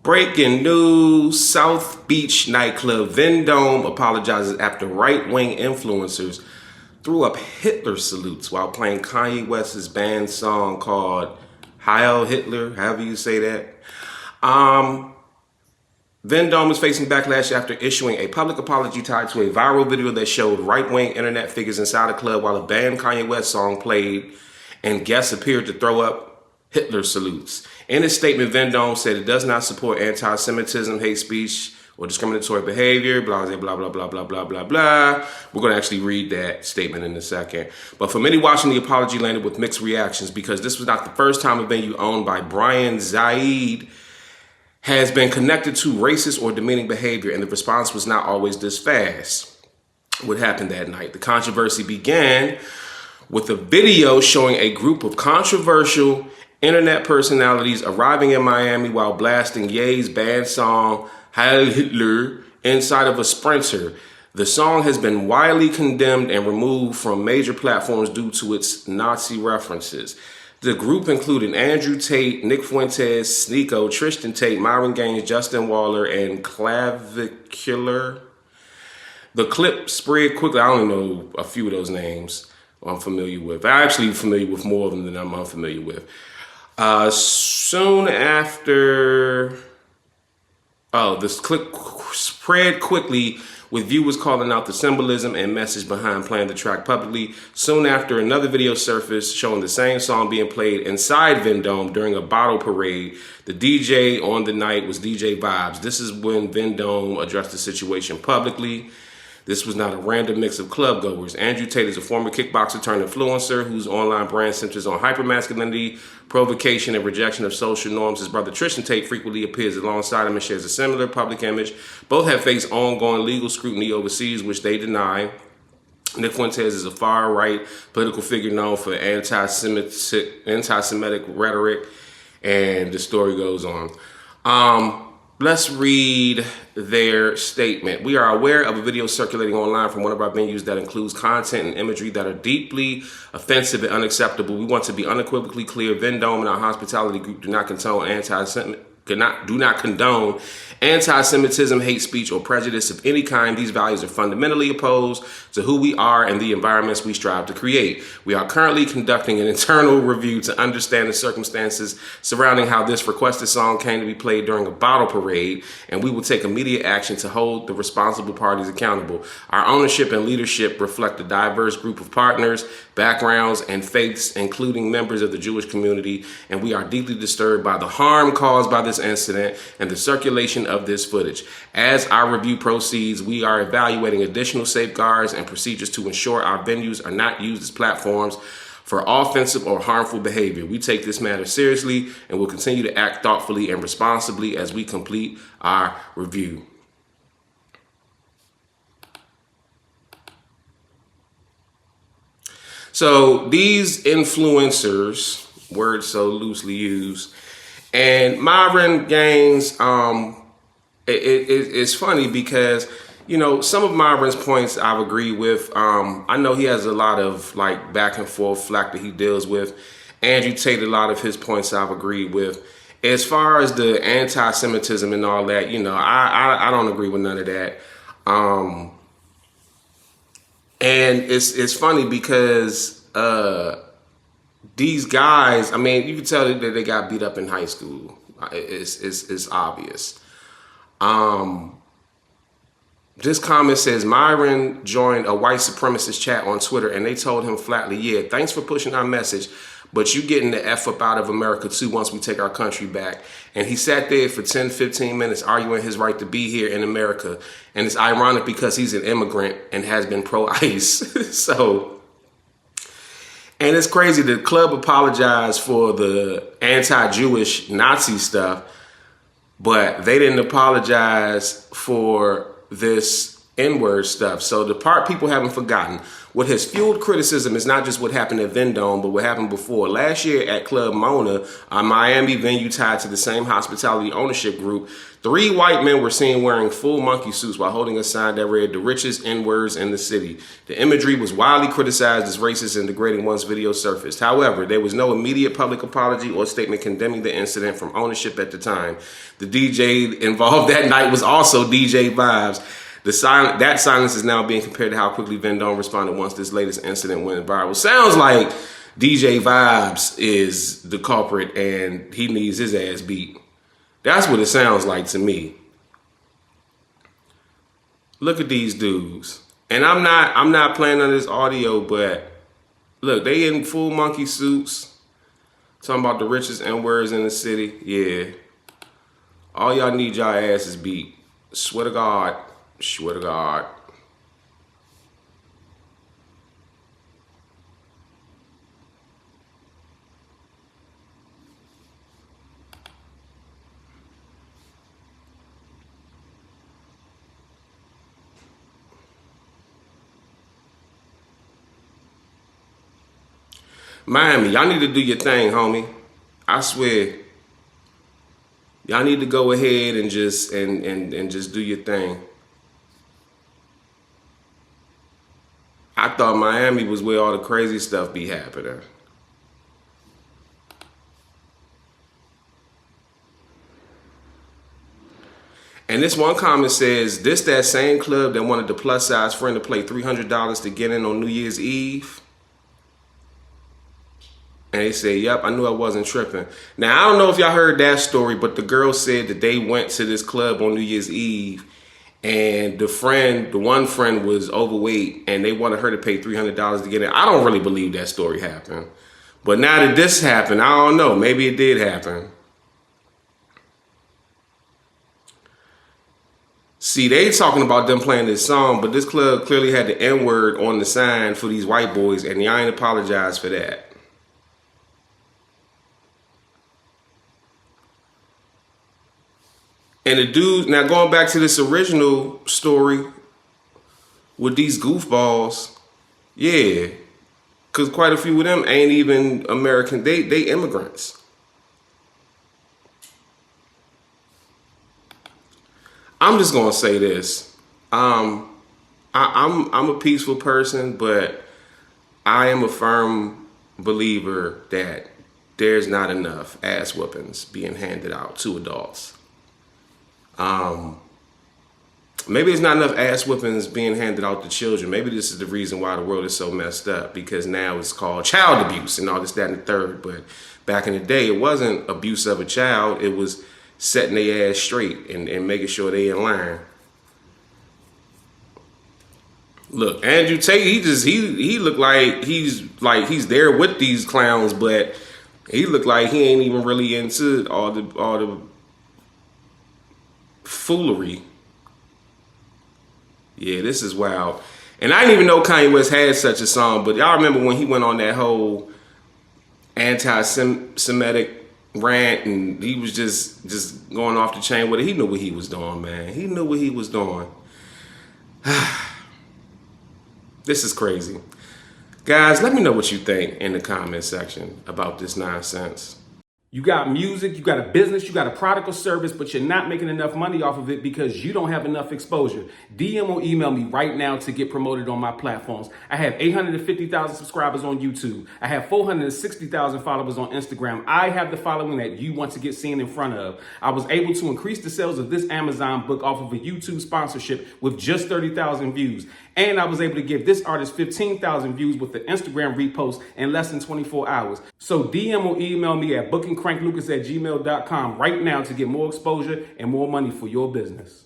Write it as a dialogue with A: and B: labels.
A: Breaking news, South Beach Nightclub Vendome apologizes after right-wing influencers threw up Hitler salutes while playing Kanye West's banned song called Heil Hitler, however you say that. Vendome is facing backlash after issuing a public apology tied to a viral video that showed right-wing internet figures inside a club while a banned Kanye West song played and guests appeared to throw up Hitler salutes. In his statement, Vendome said it does not support anti-Semitism, hate speech, or discriminatory behavior, blah, blah, blah, blah, blah, blah, blah, blah. We're going to actually read that statement in a second. But for many watching, the apology landed with mixed reactions because this was not the first time a venue owned by Brian Zaid has been connected to racist or demeaning behavior, and the response was not always this fast. What happened that night? The controversy began with a video showing a group of controversial internet personalities arriving in Miami while blasting Ye's banned song, Heil Hitler, inside of a Sprinter. The song has been widely condemned and removed from major platforms due to its Nazi references. The group included Andrew Tate, Nick Fuentes, Sneeko, Tristan Tate, Myron Gaines, Justin Waller, and Clavicular. The clip spread quickly. I only know a few of those names I'm familiar with. I'm actually familiar with more of them than I'm unfamiliar with. Soon after, this clip spread quickly with viewers calling out the symbolism and message behind playing the track publicly. Soon after, another video surfaced showing the same song being played inside Vendome during a bottle parade. The DJ on the night was DJ Vibes. This is when Vendome addressed the situation publicly. This was not a random mix of club goers. Andrew Tate is a former kickboxer turned influencer whose online brand centers on hypermasculinity, provocation, and rejection of social norms. His brother Tristan Tate frequently appears alongside him and shares a similar public image. Both have faced ongoing legal scrutiny overseas, which they deny. Nick Fuentes is a far-right political figure known for anti-Semitic rhetoric, and the story goes on. Let's read their statement. We are aware of a video circulating online from one of our venues that includes content and imagery that are deeply offensive and unacceptable. We want to be unequivocally clear. Vendome and our hospitality group do not condone anti-Semitism, hate speech, or prejudice of any kind. These values are fundamentally opposed to who we are and the environments we strive to create. We are currently conducting an internal review to understand the circumstances surrounding how this requested song came to be played during a bottle parade, and we will take immediate action to hold the responsible parties accountable. Our ownership and leadership reflect a diverse group of partners, backgrounds, and faiths, including members of the Jewish community, and we are deeply disturbed by the harm caused by this incident and the circulation of this footage. As our review proceeds, we are evaluating additional safeguards and procedures to ensure our venues are not used as platforms for offensive or harmful behavior. We take this matter seriously and will continue to act thoughtfully and responsibly as we complete our review. So these influencers, words so loosely used, and Myron Gaines, it's funny because, you know, some of Myron's points I've agreed with. I know he has a lot of like back and forth flack that he deals with. Andrew Tate, a lot of his points I've agreed with. As far as the anti-Semitism and all that, you know, I don't agree with none of that. And it's funny because these guys, I mean, you can tell that they got beat up in high school. It's obvious. This comment says, Myron joined a white supremacist chat on Twitter and they told him flatly, yeah, thanks for pushing our message, but you getting the F up out of America too once we take our country back. And he sat there for 10, 15 minutes arguing his right to be here in America. And it's ironic because he's an immigrant and has been pro-ICE. So, and it's crazy. The club apologized for the anti-Jewish Nazi stuff, but they didn't apologize for this N-word stuff. So the part people haven't forgotten, What has fueled criticism is not just what happened at Vendome, but what happened before. Last year at Club Mona, a Miami venue tied to the same hospitality ownership group, 3 white men were seen wearing full monkey suits while holding a sign that read, "The richest N-words in the city." The imagery was widely criticized as racist and degrading once video surfaced. However, there was no immediate public apology or statement condemning the incident from ownership at the time. The DJ involved that night was also DJ Vibes. That silence is now being compared to how quickly Vendome responded once this latest incident went viral. Sounds like DJ Vibes is the culprit and he needs his ass beat. That's what it sounds like to me. Look at these dudes. And I'm not playing on this audio, but look, they in full monkey suits. Talking about the richest N-words in the city. Yeah. All y'all need y'all asses beat. Swear to God. Swear to God. Miami, y'all need to do your thing, homie. I swear. Y'all need to go ahead and just just do your thing. I thought Miami was where all the crazy stuff be happening. And this one comment says, this that same club that wanted the plus size friend to play $300 to get in on New Year's Eve? And they say, yep, I knew I wasn't tripping. Now, I don't know if y'all heard that story, but the girl said that they went to this club on New Year's Eve and the one friend was overweight and they wanted her to pay $300 to get in. I don't really believe that story happened. But now that this happened, I don't know. Maybe it did happen. See, they talking about them playing this song, but this club clearly had the N-word on the sign for these white boys, and y'all ain't apologized for that. And the dude, now going back to this original story with these goofballs, yeah, because quite a few of them ain't even American. They immigrants. I'm just gonna say this. I'm a peaceful person, but I am a firm believer that there's not enough ass whoopings being handed out to adults. Maybe there's not enough ass whippings being handed out to children. Maybe this is the reason why the world is so messed up, because now it's called child abuse and all this, that, and the third. But back in the day, it wasn't abuse of a child. It was setting their ass straight and making sure they in line. Look, Andrew Tate, he looked like he's there with these clowns, but he looked like he ain't even really into all the foolery. Yeah, this is wild. And I didn't even know Kanye West had such a song, but y'all remember when he went on that whole anti-Semetic rant and he was just going off the chain with it. He knew what he was doing, man. He knew what he was doing. This is crazy. Guys, let me know what you think in the comment section about this nonsense. You got music, you got a business, you got a product or service, but you're not making enough money off of it because you don't have enough exposure. DM or email me right now to get promoted on my platforms. I have 850,000 subscribers on YouTube. I have 460,000 followers on Instagram. I have the following that you want to get seen in front of. I was able to increase the sales of this Amazon book off of a YouTube sponsorship with just 30,000 views. And I was able to give this artist 15,000 views with the Instagram repost in less than 24 hours. So DM or email me at bookingcranklucas@gmail.com right now to get more exposure and more money for your business.